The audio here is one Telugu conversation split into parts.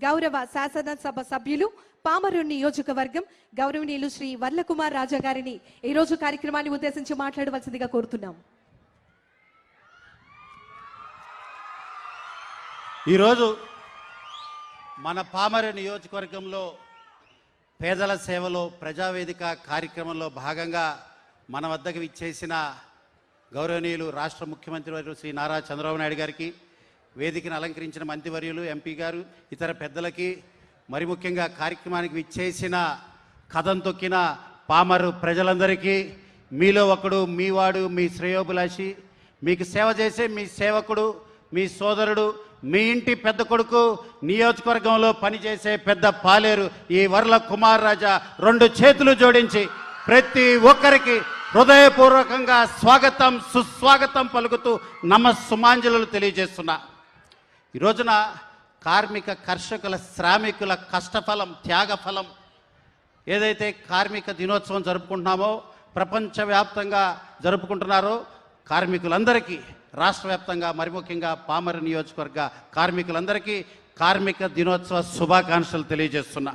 గౌరవ శాసనసభ సభ్యులు పామరు నియోజకవర్గం గౌరవనీయులు శ్రీ వర్లకుమార్ రాజా గారిని ఈ రోజు కార్యక్రమాన్ని ఉద్దేశించి మాట్లాడవలసిందిగా కోరుతున్నాం. ఈరోజు మన పామరు నియోజకవర్గంలో పేదల సేవలో ప్రజావేదిక కార్యక్రమంలో భాగంగా మన వద్దకు విచ్చేసిన గౌరవనీయులు రాష్ట్ర ముఖ్యమంత్రి వర్యులు శ్రీ నారా చంద్రబాబు నాయుడు గారికి, వేదికను అలంకరించిన మంత్రివర్యులు, ఎంపీ గారు, ఇతర పెద్దలకి, మరి ముఖ్యంగా కార్యక్రమానికి విచ్చేసిన కథం తొక్కిన పామరు ప్రజలందరికీ, మీలో ఒకడు, మీవాడు, మీ శ్రేయోభిలాషి, మీకు సేవ చేసే మీ సేవకుడు, మీ సోదరుడు, మీ ఇంటి పెద్ద కొడుకు, నియోజకవర్గంలో పనిచేసే పెద్ద పాలేరు ఈ వర్ల కుమార్ రాజా 2 చేతులు జోడించి ప్రతి ఒక్కరికి హృదయపూర్వకంగా స్వాగతం సుస్వాగతం పలుకుతూ నమస్సుమాంజలు తెలియజేస్తున్నా. ఈ రోజున కార్మిక కర్షకుల శ్రామికుల కష్టఫలం, త్యాగఫలం ఏదైతే కార్మిక దినోత్సవం జరుపుకుంటున్నామో, ప్రపంచవ్యాప్తంగా జరుపుకుంటున్నారో, కార్మికులందరికీ రాష్ట్ర వ్యాప్తంగా మరి ముఖ్యంగా పామరు నియోజకవర్గ కార్మికులందరికీ కార్మిక దినోత్సవ శుభాకాంక్షలు తెలియజేస్తున్నా.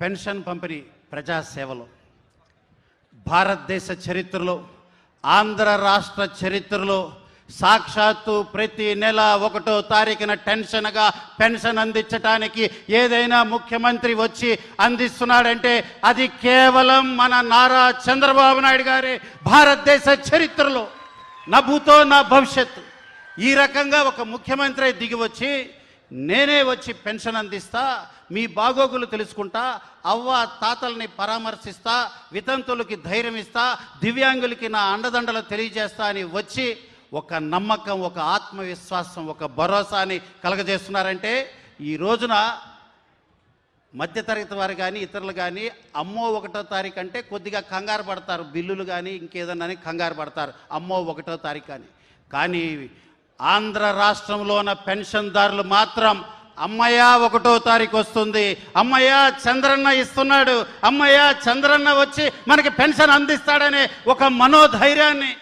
పెన్షన్ పంపిణీ ప్రజాసేవలో భారతదేశ చరిత్రలో, ఆంధ్ర రాష్ట్ర చరిత్రలో సాక్షాత్తు ప్రతి నెల 1వ తారీఖున పెన్షన్ అందించడానికి ఏదైనా ముఖ్యమంత్రి వచ్చి అందిస్తున్నాడంటే అది కేవలం మన నారా చంద్రబాబు నాయుడు గారి భారతదేశ చరిత్రలో నా భూతో నా భవిష్యత్తు. ఈ రకంగా ఒక ముఖ్యమంత్రి దిగి వచ్చి నేనే వచ్చి పెన్షన్ అందిస్తా, మీ బాగోగులు తెలుసుకుంటా, అవ్వ తాతల్ని పరామర్శిస్తా, వితంతులకి ధైర్యం ఇస్తా, దివ్యాంగులకి నా అండదండలు తెలియజేస్తా అని వచ్చి ఒక నమ్మకం, ఒక ఆత్మవిశ్వాసం, ఒక భరోసాని కలగజేస్తున్నారంటే ఈ రోజున మధ్యతరగతి వారు కానీ ఇతరులు కానీ అమ్మో 1వ తారీఖు అంటే కొద్దిగా కంగారు పడతారు, బిల్లులు కానీ ఇంకేదన్నా కంగారు పడతారు అమ్మో 1వ తారీఖు అని. కానీ ఆంధ్ర రాష్ట్రంలో ఉన్న పెన్షన్దారులు మాత్రం అమ్మయ్య 1వ తారీఖు వస్తుంది, అమ్మయ్య చంద్రన్న ఇస్తున్నాడు, అమ్మయ్య చంద్రన్న వచ్చి మనకి పెన్షన్ అందిస్తాడనే ఒక మనోధైర్యాన్ని,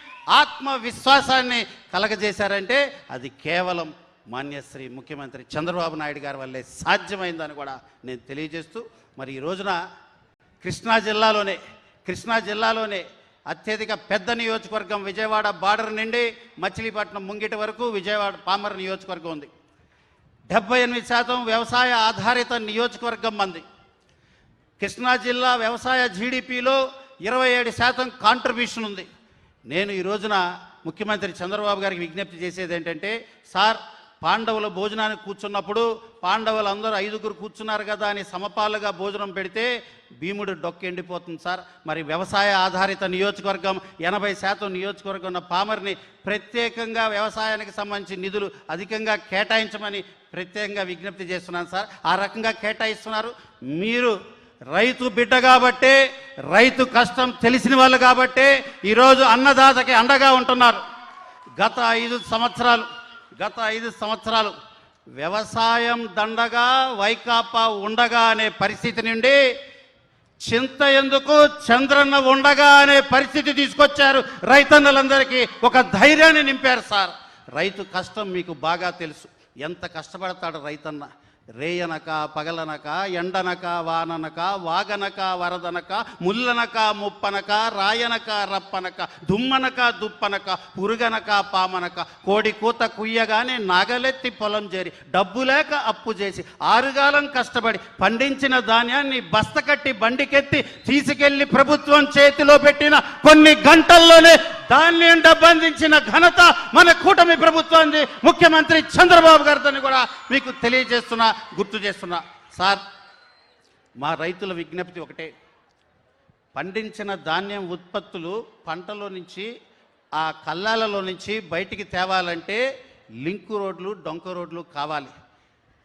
ఆత్మవిశ్వాసాన్ని కలగజేశారంటే అది కేవలం మాన్యశ్రీ ముఖ్యమంత్రి చంద్రబాబు నాయుడు గారి వల్లే సాధ్యమైందని కూడా నేను తెలియజేస్తూ, మరి ఈ రోజున కృష్ణా జిల్లాలోనే అత్యధిక పెద్ద నియోజకవర్గం విజయవాడ బార్డర్ నుండి మచిలీపట్నం ముంగిటి వరకు విజయవాడ పామరు నియోజకవర్గం ఉంది. 78% వ్యవసాయ ఆధారిత నియోజకవర్గం మంది. కృష్ణా జిల్లా వ్యవసాయ జీడిపిలో 27% కాంట్రిబ్యూషన్ ఉంది. నేను ఈ రోజున ముఖ్యమంత్రి చంద్రబాబు గారికి విజ్ఞప్తి చేసేది ఏంటంటే, సార్ పాండవుల భోజనానికి కూర్చున్నప్పుడు పాండవులు అందరూ 5గురు కూర్చున్నారు కదా అని సమపాలుగా భోజనం పెడితే భీముడు డొక్కెండిపోతుంది సార్. మరి వ్యవసాయ ఆధారిత నియోజకవర్గం 80% నియోజకవర్గం ఉన్న పామర్ని ప్రత్యేకంగా వ్యవసాయానికి సంబంధించి నిధులు అధికంగా కేటాయించమని ప్రత్యేకంగా విజ్ఞప్తి చేస్తున్నాను సార్. ఆ రకంగా కేటాయిస్తున్నారు. మీరు రైతు బిడ్డ కాబట్టే, రైతు కష్టం తెలిసిన వాళ్ళు కాబట్టే ఈరోజు అన్నదాతకి అండగా ఉంటున్నారు. గత 5 సంవత్సరాలు వ్యవసాయం దండగా వైకాపా ఉండగా అనే పరిస్థితి నుండి చింత ఎందుకు చంద్రన్న ఉండగా అనే పరిస్థితి తీసుకొచ్చారు. రైతన్నలందరికీ ఒక ధైర్యాన్ని నింపారు సార్. రైతు కష్టం మీకు బాగా తెలుసు. ఎంత కష్టపడతాడు రైతన్న. రేయనక పగలనక, ఎండనక వాననక, వాగనక వరదనక, ముల్లనక ముప్పనక, రాయనక రప్పనక, దుమ్మనక దుప్పనక, పురుగనక పామనక, కోడి కూత కుయ్యగానే నాగలెత్తి పొలం చేరి, డబ్బు లేక అప్పు చేసి 6 కాలం కష్టపడి పండించిన ధాన్యాన్ని బస్తకట్టి బండికెత్తి తీసుకెళ్లి ప్రభుత్వం చేతిలో పెట్టిన కొన్ని గంటల్లోనే ధాన్యం డబ్బందించిన ఘనత మన కూటమి ప్రభుత్వాన్ని, ముఖ్యమంత్రి చంద్రబాబు గారితో కూడా మీకు తెలియజేస్తున్నా, గుర్తు చేస్తున్నా. సార్, మా రైతుల విజ్ఞప్తి ఒకటే, పండించిన ధాన్యం ఉత్పత్తులు పంటలో నుంచి, ఆ కల్లాలలో నుంచి బయటికి తేవాలంటే లింకు రోడ్లు, డొంక రోడ్లు కావాలి.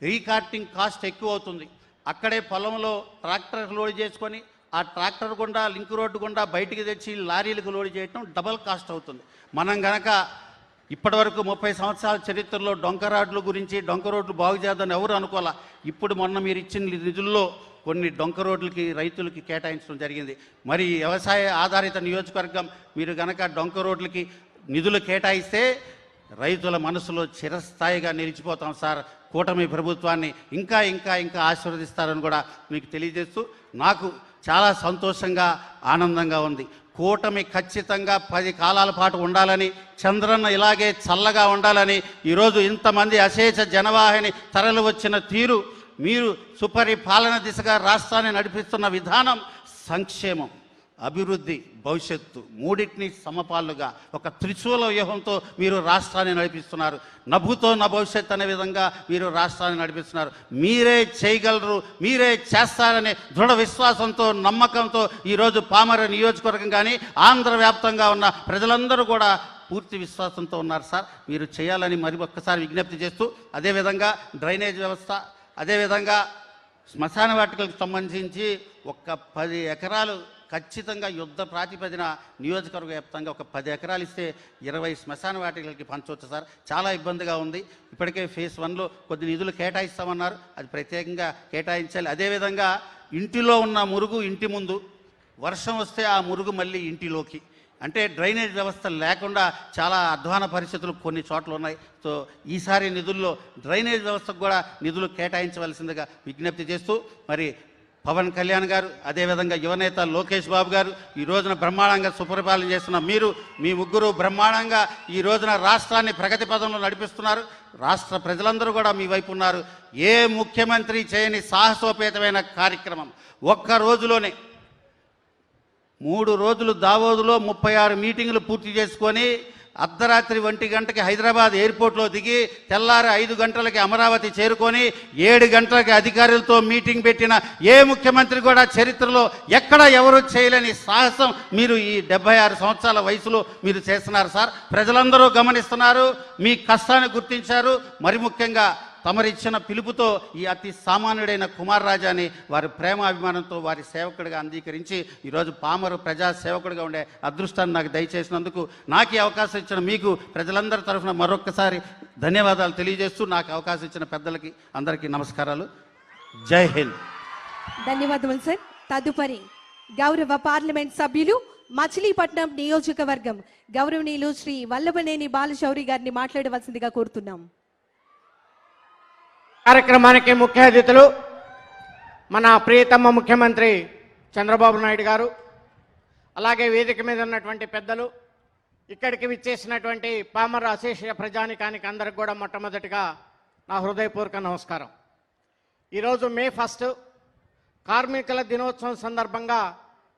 రీకార్టింగ్ కాస్ట్ ఎక్కువ అవుతుంది. అక్కడే పొలంలో ట్రాక్టర్ లోడ్ చేసుకొని ఆ ట్రాక్టర్ గుండా, లింక్ రోడ్డు గుండా బయటికి తెచ్చి లారీలకు లోడ్ చేయటం డబల్ కాస్ట్ అవుతుంది. మనం గనక ఇప్పటివరకు 30 సంవత్సరాల చరిత్రలో డొంక రోడ్లు బాగు చేద్దామని ఎవరు అనుకోవాలా. ఇప్పుడు మొన్న మీరు ఇచ్చిన నిధుల్లో కొన్ని డొంక రోడ్లకి రైతులకి కేటాయించడం జరిగింది. మరి వ్యవసాయ ఆధారిత నియోజకవర్గం మీరు గనక డొంక రోడ్లకి నిధులు కేటాయిస్తే రైతుల మనసులో చిరస్థాయిగా నిలిచిపోతాం సార్. కూటమి ప్రభుత్వాన్ని ఇంకా ఇంకా ఇంకా ఆశీర్వదిస్తారని కూడా మీకు తెలియజేస్తూ నాకు చాలా సంతోషంగా ఆనందంగా ఉంది. కూటమి ఖచ్చితంగా 10 కాలాల పాటు ఉండాలని, చంద్రన్న ఇలాగే చల్లగా ఉండాలని, ఈరోజు ఇంతమంది అశేష జనవాహిని తరలి వచ్చిన తీరు, మీరు సుపరిపాలన దిశగా రాష్ట్రాన్ని నడిపిస్తున్న విధానం, సంక్షేమం, అభివృద్ధి, భవిష్యత్తు మూడింటిని సమపాలుగా ఒక త్రిశూల వ్యూహంతో మీరు రాష్ట్రాన్ని నడిపిస్తున్నారు. నభుతో నా భవిష్యత్ అనే విధంగా మీరు రాష్ట్రాన్ని నడిపిస్తున్నారు. మీరే చేయగలరు, మీరే చేస్తారనే దృఢ విశ్వాసంతో, నమ్మకంతో ఈరోజు పామర నియోజకవర్గం కానీ ఆంధ్ర వ్యాప్తంగా ఉన్న ప్రజలందరూ కూడా పూర్తి విశ్వాసంతో ఉన్నారు సార్. మీరు చేయాలని మరి ఒక్కసారి విజ్ఞప్తి చేస్తూ, అదేవిధంగా డ్రైనేజ్ వ్యవస్థ, అదేవిధంగా శ్మశాన వాటికలకు సంబంధించి ఒక 10 ఎకరాలు ఖచ్చితంగా యుద్ధ ప్రాతిపదిన నియోజకవర్గ వ్యాప్తంగా ఒక 10 ఎకరాలు ఇస్తే 20 శ్మశాన వాటికలకి పంచవచ్చు సార్. చాలా ఇబ్బందిగా ఉంది. ఇప్పటికే ఫేజ్ 1లో కొద్ది నిధులు కేటాయిస్తామన్నారు, అది ప్రత్యేకంగా కేటాయించాలి. అదేవిధంగా ఇంటిలో ఉన్న మురుగు ఇంటి ముందు, వర్షం వస్తే ఆ మురుగు మళ్ళీ ఇంటిలోకి, అంటే డ్రైనేజ్ వ్యవస్థ లేకుండా చాలా అధ్వాన పరిస్థితులు కొన్ని చోట్ల ఉన్నాయి. సో ఈసారి నిధుల్లో డ్రైనేజ్ వ్యవస్థకు కూడా నిధులు కేటాయించవలసిందిగా విజ్ఞప్తి చేస్తూ, మరి పవన్ కళ్యాణ్ గారు, అదేవిధంగా యువనేత లోకేష్ బాబు గారు ఈ రోజున బ్రహ్మాండంగా సుపరిపాలన చేస్తున్న మీరు, మీ ముగ్గురు బ్రహ్మాండంగా ఈ రోజున రాష్ట్రాన్ని ప్రగతి పదంలో నడిపిస్తున్నారు. రాష్ట్ర ప్రజలందరూ కూడా మీ వైపు ఉన్నారు. ఏ ముఖ్యమంత్రి చేయని సాహసోపేతమైన కార్యక్రమం, ఒక్క రోజులోనే 3 రోజులు దావోదులో 36 మీటింగులు పూర్తి చేసుకొని అర్ధరాత్రి 1 గంటకి హైదరాబాద్ ఎయిర్పోర్ట్లో దిగి తెల్లారి 5 గంటలకి అమరావతి చేరుకొని 7 గంటలకి అధికారులతో మీటింగ్ పెట్టిన ఏ ముఖ్యమంత్రి కూడా చరిత్రలో ఎక్కడ ఎవరు చేయలేని సాహసం మీరు ఈ 76 సంవత్సరాల వయసులో మీరు చేస్తున్నారు సార్. ప్రజలందరూ గమనిస్తున్నారు, మీ కష్టాన్ని గుర్తించారు. మరి ముఖ్యంగా తమరిచ్చిన పిలుపుతో ఈ అతి సామాన్యుడైన కుమార్ రాజాని వారి ప్రేమ అభిమానంతో వారి సేవకుడిగా అంగీకరించి ఈరోజు పామరు ప్రజా సేవకుడిగా ఉండే అదృష్టాన్ని నాకు దయచేసినందుకు, నాకు ఈ అవకాశం ఇచ్చిన మీకు ప్రజలందరి తరఫున మరొక్కసారి ధన్యవాదాలు తెలియజేస్తూ, నాకు అవకాశం ఇచ్చిన పెద్దలకి అందరికీ నమస్కారాలు. జై హింద్. ధన్యవాదములు సార్. తదుపరి గౌరవ పార్లమెంట్ సభ్యులు మచిలీపట్నం నియోజకవర్గం గౌరవనీయులు శ్రీ వల్లభనేని బాలశౌరి గారిని మాట్లాడవలసిందిగా కోరుతున్నాం. కార్యక్రమానికి ముఖ్య అతిథులు మన ప్రియతమ ముఖ్యమంత్రి చంద్రబాబు నాయుడు గారు, అలాగే వేదిక మీద ఉన్నటువంటి పెద్దలు, ఇక్కడికి విచ్చేసినటువంటి పామర అశేష ప్రజానికానికి అందరికి కూడా మొట్టమొదటిగా నా హృదయపూర్వక నమస్కారం. ఈరోజు మే 1 కార్మికుల దినోత్సవం సందర్భంగా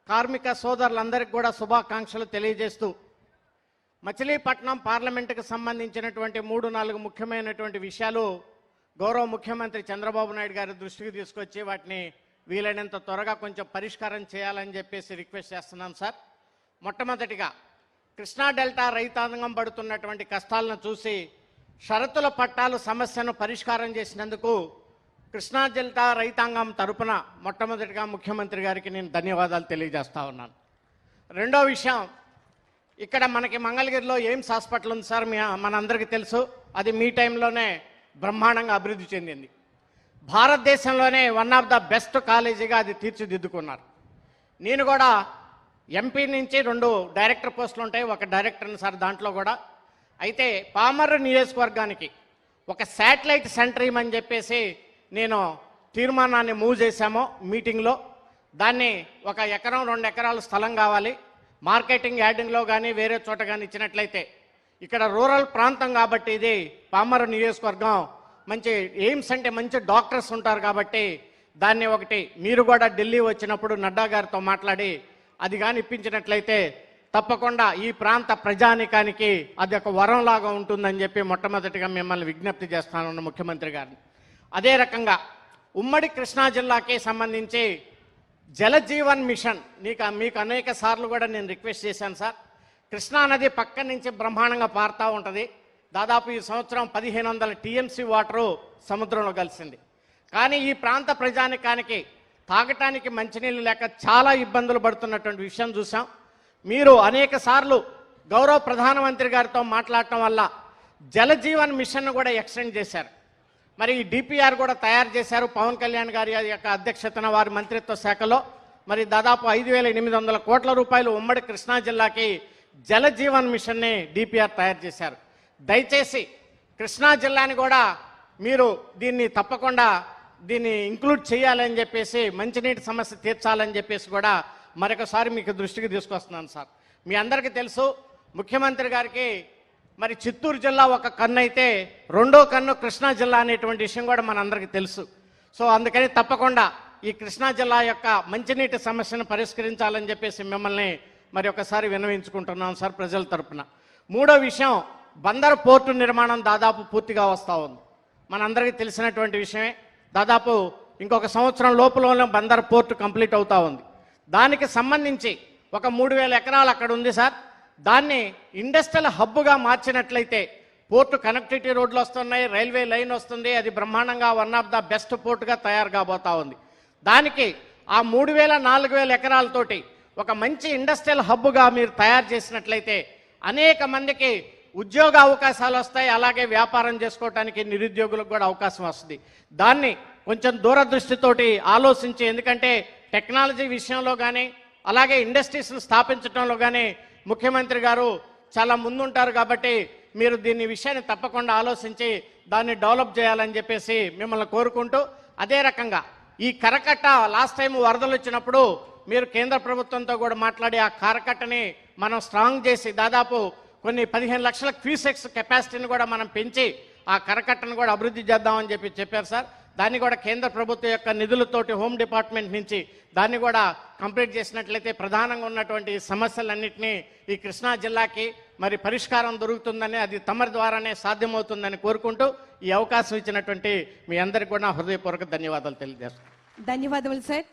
కార్మిక సోదరులందరికీ కూడా శుభాకాంక్షలు తెలియజేస్తూ, మచిలీపట్నం పార్లమెంటుకు సంబంధించినటువంటి 3-4 ముఖ్యమైనటువంటి విషయాలు గౌరవ ముఖ్యమంత్రి చంద్రబాబు నాయుడు గారి దృష్టికి తీసుకొచ్చి వాటిని వీలైనంత త్వరగా కొంచెం పరిష్కారం చేయాలని చెప్పేసి రిక్వెస్ట్ చేస్తున్నాను సార్. మొట్టమొదటిగా కృష్ణా డెల్టా రైతాంగం పడుతున్నటువంటి కష్టాలను చూసి షరతుల పట్టాలు సమస్యను పరిష్కారం చేసినందుకు కృష్ణా డెల్టా రైతాంగం తరపున మొట్టమొదటిగా ముఖ్యమంత్రి గారికి నేను ధన్యవాదాలు తెలియజేస్తా ఉన్నాను. రెండో విషయం, ఇక్కడ మనకి మంగళగిరిలో ఎయిమ్స్ హాస్పిటల్ ఉంది సార్, మనందరికీ తెలుసు. అది మీ టైంలోనే బ్రహ్మాండంగా అభివృద్ధి చెందింది. భారతదేశంలోనే వన్ ఆఫ్ ద బెస్ట్ కాలేజీగా అది తీర్చిదిద్దుకున్నారు. నేను కూడా ఎంపీ నుంచి 2 డైరెక్టర్ పోస్టులు ఉంటాయి, ఒక డైరెక్టర్ని సార్ దాంట్లో కూడా. అయితే పామర్రు నియోజకవర్గానికి ఒక శాటిలైట్ సెంటర్ ఇవ్వమని చెప్పేసి నేను తీర్మానాన్ని మూవ్ చేశాము మీటింగ్లో. దాన్ని 1 ఎకరం 2 ఎకరాల స్థలం కావాలి, మార్కెటింగ్ యార్డింగ్లో కానీ వేరే చోట కానీ ఇచ్చినట్లయితే, ఇక్కడ రూరల్ ప్రాంతం కాబట్టి ఇది పామర్రు నియోజకవర్గం, మంచి ఎయిమ్స్ అంటే మంచి డాక్టర్స్ ఉంటారు కాబట్టి దాన్ని ఒకటి మీరు కూడా ఢిల్లీ వచ్చినప్పుడు నడ్డా గారితో మాట్లాడి అది కానీ ఇప్పించినట్లయితే తప్పకుండా ఈ ప్రాంత ప్రజానికానికి అది ఒక వరంలాగా ఉంటుందని చెప్పి మొట్టమొదటిగా మిమ్మల్ని విజ్ఞప్తి చేస్తానన్న ముఖ్యమంత్రి గారిని. అదే రకంగా ఉమ్మడి కృష్ణా జిల్లాకి సంబంధించి జలజీవన్ మిషన్ మీకు అనేక సార్లు కూడా నేను రిక్వెస్ట్ చేశాను సార్. కృష్ణా నది పక్క నుంచి బ్రహ్మాండంగా పారుతూ ఉంటుంది. దాదాపు ఈ సంవత్సరం 1500 టీఎంసీ వాటరు సముద్రంలో కలిసింది. కానీ ఈ ప్రాంత ప్రజానికానికి తాగటానికి మంచినీళ్ళు లేక చాలా ఇబ్బందులు పడుతున్నటువంటి విషయం చూసాం. మీరు అనేక సార్లు గౌరవ ప్రధానమంత్రి గారితో మాట్లాడటం వల్ల జలజీవన్ మిషన్ కూడా ఎక్స్టెండ్ చేశారు. మరి ఈ డిపిఆర్ కూడా తయారు చేశారు పవన్ కళ్యాణ్ గారి యొక్క అధ్యక్షతన వారి మంత్రిత్వ శాఖలో. మరి దాదాపు 5800 కోట్ల రూపాయలు ఉమ్మడి కృష్ణా జిల్లాకి జలజీవన్ మిషన్ని డిపిఆర్ తయారు చేశారు. దయచేసి కృష్ణా జిల్లాని కూడా మీరు దీన్ని తప్పకుండా దీన్ని ఇంక్లూడ్ చేయాలని చెప్పేసి మంచినీటి సమస్య తీర్చాలని చెప్పేసి కూడా మరొకసారి మీకు దృష్టికి తీసుకొస్తున్నాను సార్. మీ అందరికీ తెలుసు, ముఖ్యమంత్రి గారికి మరి చిత్తూరు జిల్లా ఒక కన్ను అయితే రెండో కన్ను కృష్ణా జిల్లా అనేటువంటి విషయం కూడా మనందరికీ తెలుసు. సో అందుకని తప్పకుండా ఈ కృష్ణా జిల్లా యొక్క మంచినీటి సమస్యను పరిష్కరించాలని చెప్పేసి మిమ్మల్ని మరి ఒకసారి విన్నవించుకుంటున్నాం సార్ ప్రజల తరపున. మూడో విషయం, బందర్ పోర్టు నిర్మాణం దాదాపు పూర్తిగా వస్తూ ఉంది. మనందరికీ తెలిసినటువంటి విషయమే. దాదాపు ఇంకొక సంవత్సరం లోపలనే బందర్ పోర్టు కంప్లీట్ అవుతా ఉంది. దానికి సంబంధించి ఒక 3,000 ఎకరాలు అక్కడ ఉంది సార్. దాన్ని ఇండస్ట్రియల్ హబ్గా మార్చినట్లయితే పోర్టు కనెక్టివిటీ రోడ్లు వస్తున్నాయి, రైల్వే లైన్ వస్తుంది, అది బ్రహ్మాండంగా వన్ ఆఫ్ ద బెస్ట్ పోర్టుగా తయారు కాబోతా ఉంది. దానికి ఆ 3,000-4,000 ఎకరాలతోటి ఒక మంచి ఇండస్ట్రియల్ హబ్గా మీరు తయారు చేసినట్లయితే అనేక మందికి ఉద్యోగ అవకాశాలు వస్తాయి, అలాగే వ్యాపారం చేసుకోవడానికి నిరుద్యోగులకు కూడా అవకాశం వస్తుంది. దాన్ని కొంచెం దూరదృష్టితోటి ఆలోచించి, ఎందుకంటే టెక్నాలజీ విషయంలో కానీ అలాగే ఇండస్ట్రీస్ను స్థాపించడంలో కానీ ముఖ్యమంత్రి గారు చాలా ముందుంటారు కాబట్టి మీరు దీని విషయాన్ని తప్పకుండా ఆలోచించి దాన్ని డెవలప్ చేయాలని చెప్పేసి మిమ్మల్ని కోరుకుంటూ, అదే రకంగా ఈ కరకట్ట లాస్ట్ టైం వరదలు వచ్చినప్పుడు మీరు కేంద్ర ప్రభుత్వంతో కూడా మాట్లాడి ఆ కరకట్టని మనం స్ట్రాంగ్ చేసి దాదాపు కొన్ని 15 లక్షల క్యూసెక్స్ కెపాసిటీని కూడా మనం పెంచి ఆ కరకట్టను కూడా అభివృద్ధి చేద్దామని చెప్పారు సార్. దాన్ని కూడా కేంద్ర ప్రభుత్వం యొక్క నిధులతోటి హోమ్ డిపార్ట్మెంట్ నుంచి దాన్ని కూడా కంప్లీట్ చేసినట్లయితే ప్రధానంగా ఉన్నటువంటి సమస్యలన్నింటినీ ఈ కృష్ణా జిల్లాకి మరి పరిష్కారం దొరుకుతుందని, అది తమరి ద్వారానే సాధ్యమవుతుందని కోరుకుంటూ ఈ అవకాశం ఇచ్చినటువంటి మీ అందరికీ కూడా హృదయపూర్వక ధన్యవాదాలు తెలియజేస్తాను. ధన్యవాదములు సార్.